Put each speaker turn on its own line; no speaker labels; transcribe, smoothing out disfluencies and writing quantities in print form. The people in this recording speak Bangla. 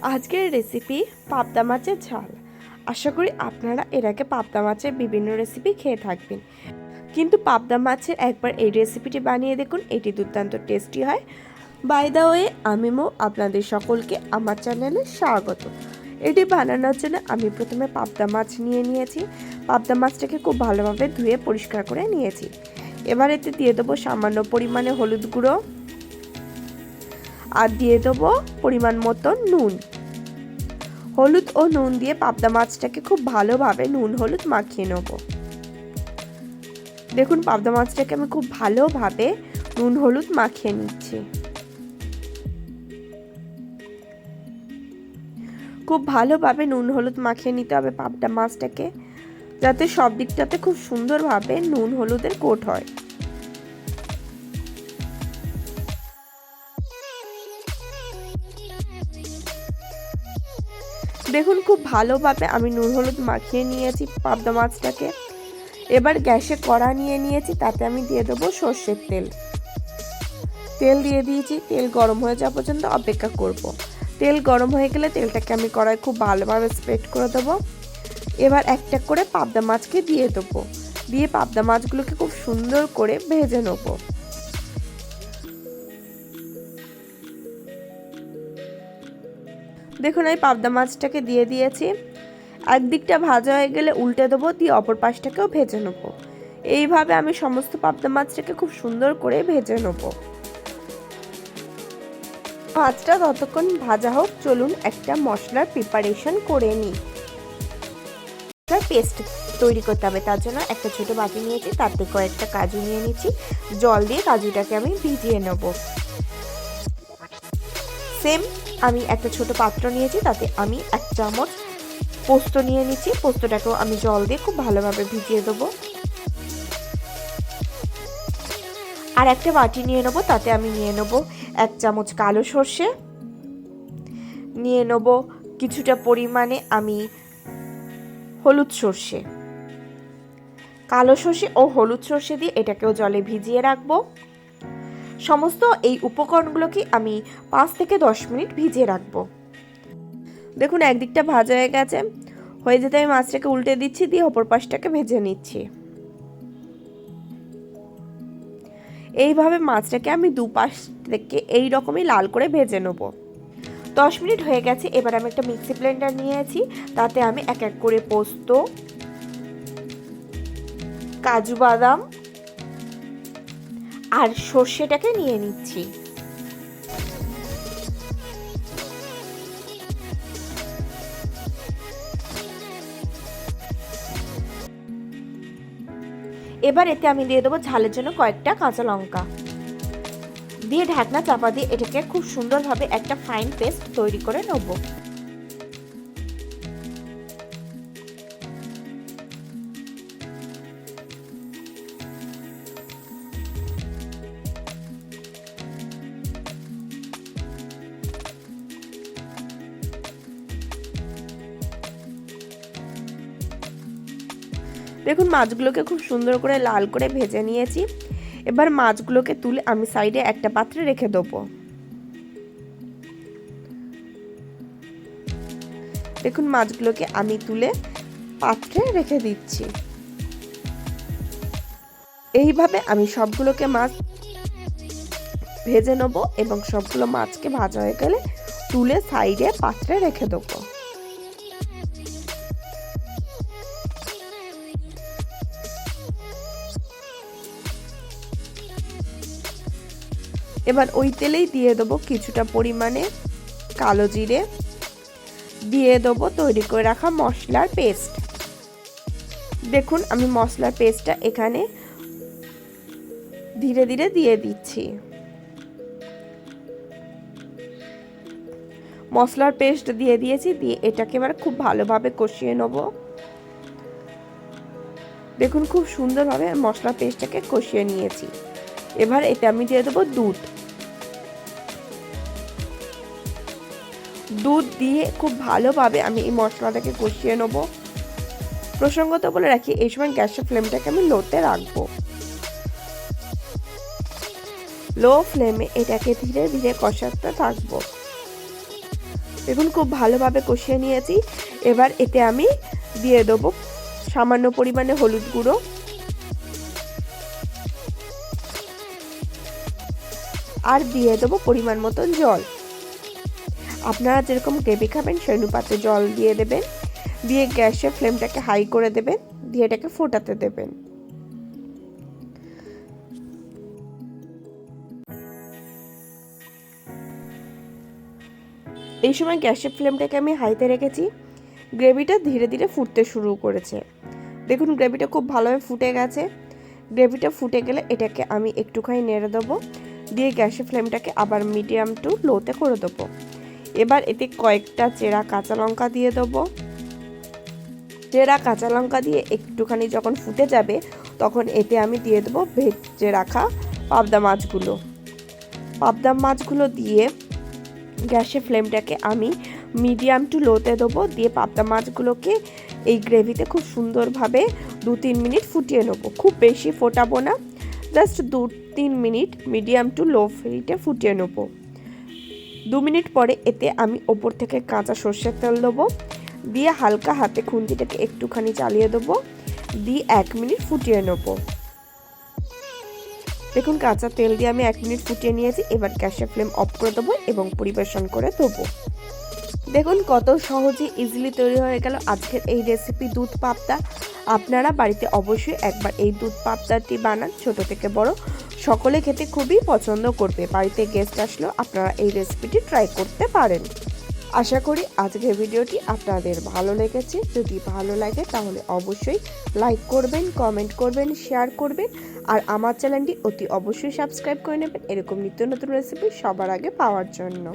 আজকের রেসিপি পাবদা মাছের ঝাল। আশা করি আপনারা এর আগে পাবদা মাছের বিভিন্ন রেসিপি খেয়ে থাকবেন, কিন্তু পাবদা মাছের একবার এই রেসিপিটি বানিয়ে দেখুন, এটি দুর্দান্ত টেস্টি হয়। বাই দ্য ওয়ে, আমি আপনাদের সকলকে আমার চ্যানেলে স্বাগত। এটি বানানোর জন্য আমি প্রথমে পাবদা মাছ নিয়েছি। পাবদা মাছটাকে খুব ভালোভাবে ধুয়ে পরিষ্কার করে নিয়েছি। এবার এতে দিয়ে দেবো সামান্য পরিমাণে হলুদ গুঁড়ো, আর দিয়ে দেবো পরিমাণ মতো নুন। হলুদ ও নুন দিয়ে পাবদা মাছটাকে খুব ভালোভাবে নুন হলুদ মাখিয়ে নেব। দেখুন, পাবদা মাছটাকে আমি খুব ভালোভাবে নুন হলুদ মাখিয়ে নিচ্ছি। খুব ভালোভাবে নুন হলুদ মাখিয়ে নিতে হবে পাবদা মাছটাকে, যাতে সব দিকটাতে খুব সুন্দরভাবে নুন হলুদের কোট হয়। দেখুন, খুব ভালোভাবে আমি নুন হলুদ মাখিয়ে নিয়েছি পাবদা মাছটাকে। এবার গ্যাসে কড়া নিয়েছি, তাতে আমি দিয়ে দেবো সর্ষের তেল। তেল দিয়ে দিয়েছি, তেল গরম হয়ে যাওয়া পর্যন্ত অপেক্ষা করব। তেল গরম হয়ে গেলে তেলটাকে আমি কড়াই খুব ভালোভাবে স্প্রেড করে দেবো। এবার একটা করে পাবদা মাছকে দিয়ে দেবো, দিয়ে পাবদা মাছগুলোকে খুব সুন্দর করে ভেজে নেবো। দেখুন, এই পাবদা মাছটাকে দিয়ে দিয়েছি। একদিকটা ভাজা হয়ে গেলে উল্টে দেবো, দিয়ে অপর পাশটাকেও ভেজে নেবো। এইভাবে আমি সমস্ত পাবদা মাছটাকে খুব সুন্দর করে ভেজে নেবো। মাছটা ততক্ষণ ভাজা হোক, চলুন একটা মশলার প্রিপারেশন করে নিই। পেস্ট তৈরি করতে হবে, তার জন্য একটা ছোট বাটি নিয়েছি, তাতে কয়েকটা কাজু নিয়ে নিচ্ছি। জল দিয়ে কাজুটাকে আমি ভিজিয়ে নেব। সেম আমি একটা ছোট পাত্র নিয়েছি, তাতে আমি 1 চামচ পোস্ত নিয়ে নিচ্ছি। পোস্তটাকেও আমি জল দিয়ে খুব ভালোভাবে ভিজিয়ে দেবো। আর একটা বাটি নিয়ে নেবো, তাতে আমি নিয়ে নেবো 1 চামচ কালো সর্ষে, নিয়ে নেবো কিছুটা পরিমাণে আমি হলুদ সর্ষে। কালো সর্ষে ও হলুদ সর্ষে দিয়ে এটাকেও জলে ভিজিয়ে রাখবো। সমস্ত এই উপকরণগুলোকে আমি 5 থেকে 10 মিনিট ভিজিয়ে রাখবো। দেখুন, একদিকটা ভাজা হয়ে গেছে, হয়ে যেতে আমি মাছটাকে উল্টে দিচ্ছি, দিয়ে অপর পাশটাকে ভেজে নিচ্ছি। এইভাবে মাছটাকে আমি দুপাশ থেকে এই রকমই লাল করে ভেজে নেব। 10 মিনিট হয়ে গেছে। এবার আমি একটা মিক্সি ব্লেন্ডার নিয়েছি, তাতে আমি এক এক করে পোস্ত, কাজু বাদাম আর সর্ষেটাকে নিয়ে নিচ্ছি। এবার এতে আমি দিয়ে দেবো ঝালের জন্য কয়েকটা কাঁচা লঙ্কা, দিয়ে ঢাকনা চাপা দিয়ে এটাকে খুব সুন্দরভাবে একটা ফাইন পেস্ট তৈরি করে নেব। দেখুন, মাছগুলোকে খুব সুন্দর করে লাল করে ভেজে নিয়েছি। এবার মাছগুলোকে তুলে আমি সাইডে একটা পাত্রে রেখে দেবো। দেখুন, মাছগুলোকে আমি তুলে পাত্রে রেখে দিচ্ছি। এইভাবে আমি সবগুলোকে মাছ ভেজে নেবো এবং সবগুলো মাছকে ভাজা হয়ে গেলে তুলে সাইডে পাত্রে রেখে দেবো। এবার ওই তেলেই দিয়ে দেবো কিছুটা পরিমাণে কালো জিরে, দিয়ে দেবো তৈরি করে রাখা মশলার পেস্ট। দেখুন, আমি মশলার পেস্টটা এখানে ধীরে ধীরে দিয়ে দিচ্ছি। মশলার পেস্ট দিয়ে দিয়েছি, দিয়ে এটাকে এবার খুব ভালোভাবে কষিয়ে নেব। দেখুন, খুব সুন্দরভাবে মশলার পেস্টটাকে কষিয়ে নিয়েছি। এবার এতে আমি দিয়ে দেবো দুধ। দুধ দিয়ে খুব ভালোভাবে আমি এই মশলাটাকে কষিয়ে নেব। প্রসঙ্গত বলে রাখি, এই সময় গ্যাসের ফ্লেমটাকে আমি লোতে রাখবো। লো ফ্লেমে এটাকে ধীরে ধীরে কষাতে থাকবো। দেখুন খুব ভালোভাবে কষিয়ে নিয়েছি। এবার এতে আমি দিয়ে দেবো সামান্য পরিমাণে হলুদ গুঁড়ো, আর দিয়ে দেবো পরিমাণ মতন জল। আপনারা যেরকম গ্রেভি খাবেন সেই অনুপাতে জল দিয়ে দেবেন। দিয়ে গ্যাসের ফ্লেমটাকে হাই করে দেবেন, দিয়ে এটাকে ফোটাতে দেবেন। এই সময় গ্যাসের ফ্লেমটাকে আমি হাইতে রেখেছি। গ্রেভিটা ধীরে ধীরে ফুটতে শুরু করেছে। দেখুন গ্রেভিটা খুব ভালোভাবে ফুটে গেছে। গ্রেভিটা ফুটে গেলে এটাকে আমি একটুখানি নেড়ে দেবো, দিয়ে গ্যাসের ফ্লেমটাকে আবার মিডিয়াম টু লোতে করে দেবো। এবার এতে কয়েকটা চেরা কাঁচা লঙ্কা দিয়ে দেবো। চেরা কাঁচা লঙ্কা দিয়ে একটুখানি যখন ফুটে যাবে তখন এতে আমি দিয়ে দেবো ভেজে রাখা পাবদা মাছগুলো। পাবদা মাছগুলো দিয়ে গ্যাসের ফ্লেমটাকে আমি মিডিয়াম টু লোতে দেবো। দিয়ে পাবদা মাছগুলোকে এই গ্রেভিতে খুব সুন্দরভাবে 2-3 মিনিট ফুটিয়ে নেবো। খুব বেশি ফোটাবো না, just 2-3 minute medium to low ফ্লেমে ফুটিয়ে নেবো। 2 মিনিট পরে এতে আমি ওপর থেকে কাঁচা সর্ষের তেল দেবো, দিয়ে হালকা হাতে খুন্তিটাকে একটুখানি চালিয়ে দেবো, দিয়ে 1 মিনিট ফুটিয়ে নেবো। দেখুন কাঁচা তেল দিয়ে আমি 1 মিনিট ফুটিয়ে নিয়েছি। এবার গ্যাসের ফ্লেম অফ করে দেবো এবং পরিবেশন করে দেবো। দেখুন কত সহজে ইজিলি তৈরি হয়ে গেল আজকের এই রেসিপি দুধ পাবদা। আপনারা বাড়িতে অবশ্যই একবার এই দুধ পাবদাটি বানান, ছোট থেকে বড় সকলে খেতে খুবই পছন্দ করবে। বাড়িতে গেস্ট আসলেও আপনারা এই রেসিপিটি ট্রাই করতে পারেন। আশা করি আজকের ভিডিওটি আপনাদের ভালো লেগেছে। যদি ভালো লাগে তাহলে অবশ্যই লাইক করবেন, কমেন্ট করবেন, শেয়ার করবেন, আর আমার চ্যানেলটি অতি অবশ্যই সাবস্ক্রাইব করে নেবেন এরকম নিত্য নতুন রেসিপি সবার আগে পাওয়ার জন্য।